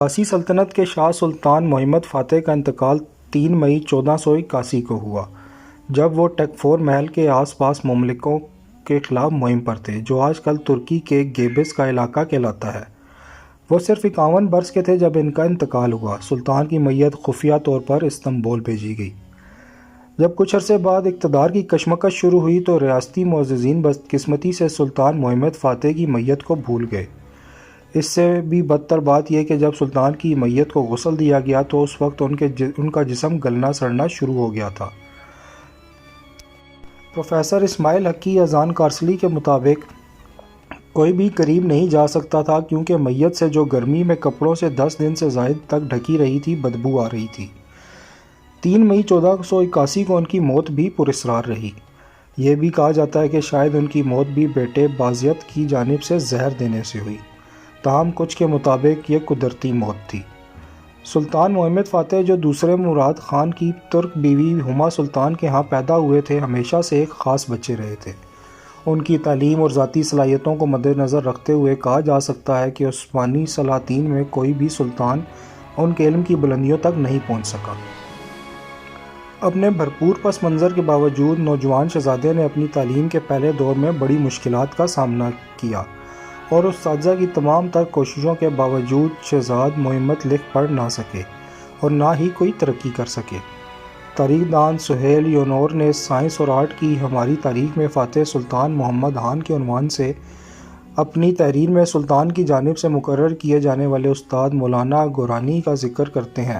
عباسی سلطنت کے شاہ سلطان محمد فاتح کا انتقال 3 مئی 1481 کو ہوا، جب وہ ٹیکفور محل کے آس پاس ممالکوں کے خلاف مہم پر تھے، جو آج کل ترکی کے گیبس کا علاقہ کہلاتا ہے۔ وہ صرف 51 برس کے تھے جب ان کا انتقال ہوا۔ سلطان کی میت خفیہ طور پر استنبول بھیجی گئی۔ جب کچھ عرصے بعد اقتدار کی کشمکش شروع ہوئی تو ریاستی معززین بدقسمتی سے سلطان محمد فاتح کی میت کو بھول گئے۔ اس سے بھی بدتر بات یہ کہ جب سلطان کی میت کو غسل دیا گیا تو اس وقت ان کا جسم گلنا سڑنا شروع ہو گیا تھا۔ پروفیسر اسماعیل حقی اذان کارسلی کے مطابق کوئی بھی قریب نہیں جا سکتا تھا کیونکہ میت سے جو گرمی میں کپڑوں سے 10 دن سے زائد تک ڈھکی رہی تھی بدبو آ رہی تھی۔ 3 مئی 1481 کو ان کی موت بھی پراسرار رہی۔ یہ بھی کہا جاتا ہے کہ شاید ان کی موت بھی بیٹے بازیت کی جانب سے زہر دینے سے ہوئی، تاہم کچھ کے مطابق یہ قدرتی موت تھی۔ سلطان محمد فاتح، جو دوسرے مراد خان کی ترک بیوی ہما سلطان کے ہاں پیدا ہوئے تھے، ہمیشہ سے ایک خاص بچے رہے تھے۔ ان کی تعلیم اور ذاتی صلاحیتوں کو مد نظر رکھتے ہوئے کہا جا سکتا ہے کہ عثمانی سلاطین میں کوئی بھی سلطان ان کے علم کی بلندیوں تک نہیں پہنچ سکا۔ اپنے بھرپور پس منظر کے باوجود نوجوان شہزادے نے اپنی تعلیم کے پہلے دور میں بڑی مشکلات کا سامنا کیا اور اساتذہ کی تمام تر کوششوں کے باوجود شہزاد محمد لکھ پڑھ نہ سکے اور نہ ہی کوئی ترقی کر سکے۔ تاریخ دان سہیل یونور نے سائنس اور آرٹ کی ہماری تاریخ میں فاتح سلطان محمد خان کے عنوان سے اپنی تحریر میں سلطان کی جانب سے مقرر کیے جانے والے استاد مولانا گورانی کا ذکر کرتے ہیں۔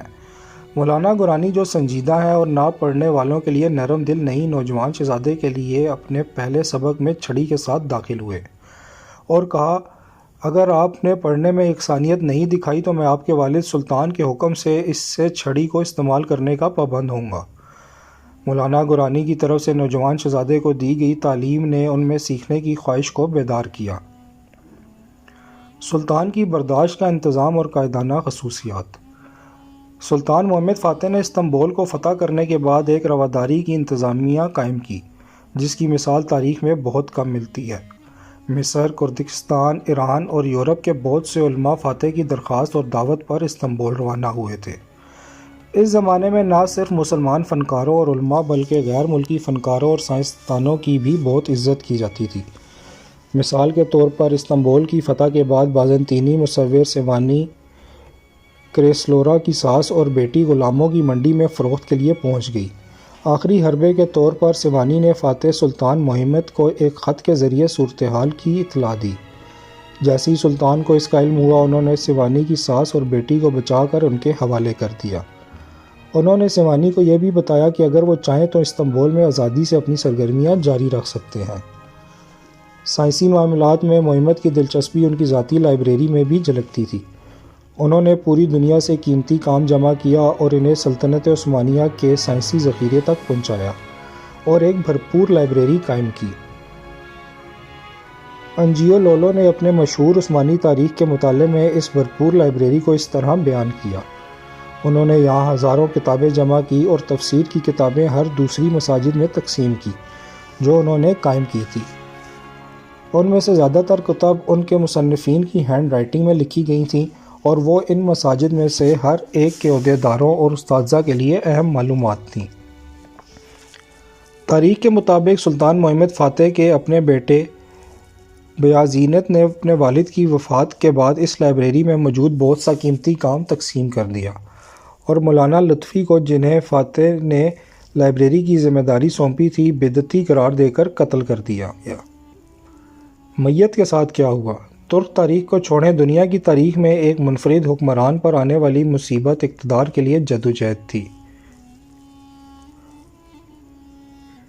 مولانا گورانی، جو سنجیدہ ہیں اور نہ پڑھنے والوں کے لیے نرم دل نہیں، نوجوان شہزادے کے لیے اپنے پہلے سبق میں چھڑی کے ساتھ داخل ہوئے اور کہا، اگر آپ نے پڑھنے میں یکسانیت نہیں دکھائی تو میں آپ کے والد سلطان کے حکم سے اس سے چھڑی کو استعمال کرنے کا پابند ہوں گا۔ مولانا گورانی کی طرف سے نوجوان شہزادے کو دی گئی تعلیم نے ان میں سیکھنے کی خواہش کو بیدار کیا۔ سلطان کی برداشت کا انتظام اور قائدانہ خصوصیات۔ سلطان محمد فاتح نے استنبول کو فتح کرنے کے بعد ایک رواداری کی انتظامیہ قائم کی، جس کی مثال تاریخ میں بہت کم ملتی ہے۔ مصر، کردستان، ایران اور یورپ کے بہت سے علماء فاتح کی درخواست اور دعوت پر استنبول روانہ ہوئے تھے۔ اس زمانے میں نہ صرف مسلمان فنکاروں اور علماء بلکہ غیر ملکی فنکاروں اور سائنسدانوں کی بھی بہت عزت کی جاتی تھی۔ مثال کے طور پر استنبول کی فتح کے بعد بازنطینی مصور سیوانی کریسلورا کی ساس اور بیٹی غلاموں کی منڈی میں فروخت کے لیے پہنچ گئی۔ آخری حربے کے طور پر سیوانی نے فاتح سلطان محمد کو ایک خط کے ذریعے صورتحال کی اطلاع دی۔ جیسے ہی سلطان کو اس کا علم ہوا، انہوں نے سیوانی کی ساس اور بیٹی کو بچا کر ان کے حوالے کر دیا۔ انہوں نے سیوانی کو یہ بھی بتایا کہ اگر وہ چاہیں تو استنبول میں آزادی سے اپنی سرگرمیاں جاری رکھ سکتے ہیں۔ سائنسی معاملات میں محمد کی دلچسپی ان کی ذاتی لائبریری میں بھی جھلکتی تھی۔ انہوں نے پوری دنیا سے قیمتی کام جمع کیا اور انہیں سلطنت عثمانیہ کے سائنسی ذخیرے تک پہنچایا اور ایک بھرپور لائبریری قائم کی۔ انجیو لولو نے اپنے مشہور عثمانی تاریخ کے مطالعے میں اس بھرپور لائبریری کو اس طرح بیان کیا، انہوں نے یہاں ہزاروں کتابیں جمع کی اور تفسیر کی کتابیں ہر دوسری مساجد میں تقسیم کی جو انہوں نے قائم کی تھی۔ ان میں سے زیادہ تر کتب ان کے مصنفین کی ہینڈ رائٹنگ میں لکھی گئی تھیں اور وہ ان مساجد میں سے ہر ایک کے عہدیداروں اور اساتذہ کے لیے اہم معلومات تھیں۔ تاریخ کے مطابق سلطان محمد فاتح کے اپنے بیٹے بیازینت نے اپنے والد کی وفات کے بعد اس لائبریری میں موجود بہت سا قیمتی کام تقسیم کر دیا اور مولانا لطفی کو، جنہیں فاتح نے لائبریری کی ذمہ داری سونپی تھی، بدعتی قرار دے کر قتل کر دیا گیا۔ میت کے ساتھ کیا ہوا؟ ترک تاریخ کو چھوڑیں، دنیا کی تاریخ میں ایک منفرد حکمران پر آنے والی مصیبت اقتدار کے لیے جدوجہد تھی۔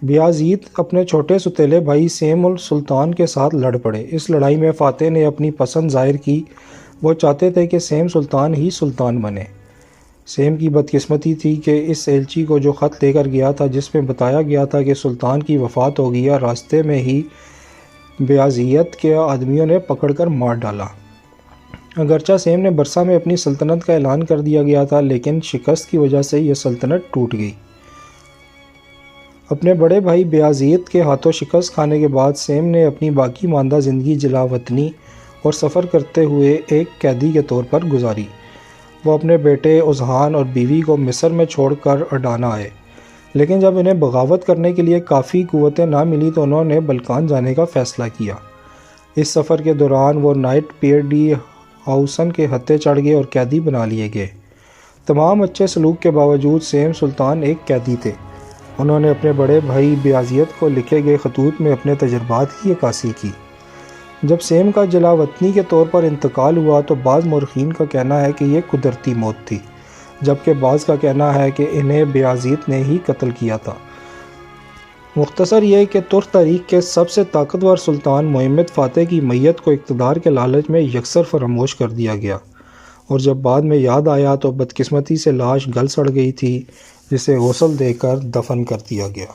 بیازید اپنے چھوٹے ستیلے بھائی سیم السلطان کے ساتھ لڑ پڑے۔ اس لڑائی میں فاتح نے اپنی پسند ظاہر کی، وہ چاہتے تھے کہ سیم سلطان ہی سلطان بنے۔ سیم کی بدقسمتی تھی کہ اس ایلچی کو جو خط لے کر گیا تھا جس میں بتایا گیا تھا کہ سلطان کی وفات ہو گئی، راستے میں ہی بیازیت کے آدمیوں نے پکڑ کر مار ڈالا۔ اگرچہ سیم نے برسا میں اپنی سلطنت کا اعلان کر دیا گیا تھا، لیکن شکست کی وجہ سے یہ سلطنت ٹوٹ گئی۔ اپنے بڑے بھائی بیازیت کے ہاتھوں شکست کھانے کے بعد سیم نے اپنی باقی ماندہ زندگی جلا وطنی اور سفر کرتے ہوئے ایک قیدی کے طور پر گزاری۔ وہ اپنے بیٹے اذہان اور بیوی کو مصر میں چھوڑ کر اڈانا آئے، لیکن جب انہیں بغاوت کرنے کے لیے کافی قوتیں نہ ملی تو انہوں نے بلقان جانے کا فیصلہ کیا۔ اس سفر کے دوران وہ نائٹ پیئر ڈی ہاؤسن کے ہتھے چڑھ گئے اور قیدی بنا لیے گئے۔ تمام اچھے سلوک کے باوجود سیم سلطان ایک قیدی تھے۔ انہوں نے اپنے بڑے بھائی بیازیت کو لکھے گئے خطوط میں اپنے تجربات کی عکاسی کی۔ جب سیم کا جلا وطنی کے طور پر انتقال ہوا تو بعض مورخین کا کہنا ہے کہ یہ قدرتی موت تھی، جبکہ بعض کا کہنا ہے کہ انہیں بیازیت نے ہی قتل کیا تھا۔ مختصر یہ کہ ترک تاریخ کے سب سے طاقتور سلطان محمد فاتح کی میت کو اقتدار کے لالچ میں یکسر فراموش کر دیا گیا، اور جب بعد میں یاد آیا تو بدقسمتی سے لاش گل سڑ گئی تھی، جسے غسل دے کر دفن کر دیا گیا۔